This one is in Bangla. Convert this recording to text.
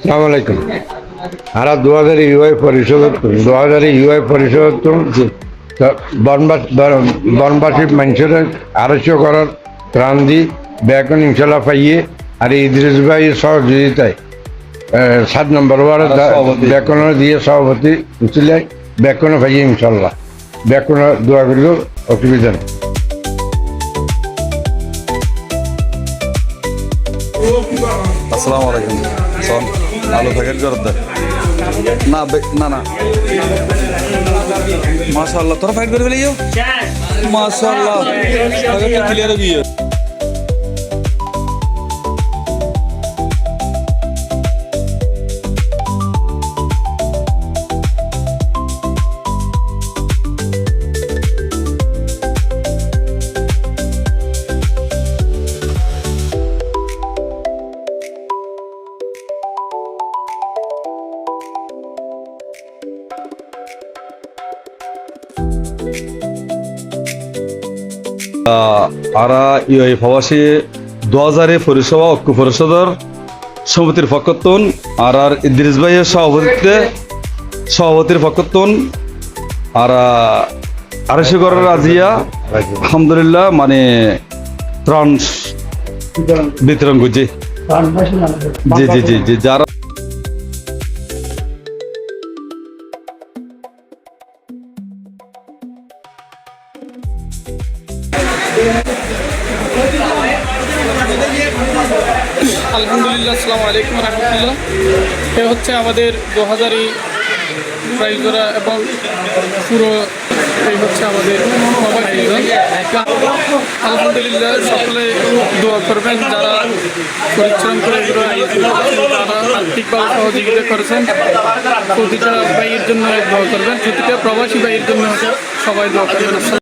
আসসালামু আলাইকুম। আমরা 2000 ইউআই পরিষদ বনবাসী মানুষের 250 করার ত্রাণ দি বেকন ইনশাল্লাহ পাইয়ে আর ইদ্রিস ভাইয়ের সহযোগিতায় 7 নম্বর ওয়ার্ড বেকন দিয়ে সভাপতি ছিল বেকন পাইয়ে ইনশাল্লাহ বেকন দোয়া করলেও অসুবিধা নেই। আসসালামু আলাইকুম। সন আলু প্যাকেট করে দে। না না না মাশাআল্লাহ তোরা ফাইট করে ফেলিও মাশাআল্লাহ প্যাকেটটা ক্লিয়ার হয়ে গিয়ে আরা ইউআই প্রবাসী 2000 পরিষেবা ঐক্য পরিষদের সমিতির পক্ষতুন আর ইদ্রিস ভাইয়ের সভাপতির পক্ষতুন আর আড়াইশো রাজিয়া আলহামদুলিল্লাহ মানে ত্রাণ বিতরণ করছি। জি জি জি জি যারা আলহামদুলিল্লাহ, আসসালামু আলাইকুম রহমতুল্লাহ। এ হচ্ছে আমাদের 2000 প্রাইজ করা এবং পুরো এই হচ্ছে আমাদের আলহামদুলিল্লাহ। সকলে দোয়া করবেন যারা পরিশ্রম করে তারা আর্থিকভাবে সহযোগিতা করেছেন। প্রতিটা ভাইয়ের জন্য দোয়া করবেন, প্রতিটা প্রবাসী ভাইয়ের জন্য সবাই দোয়া করবেন।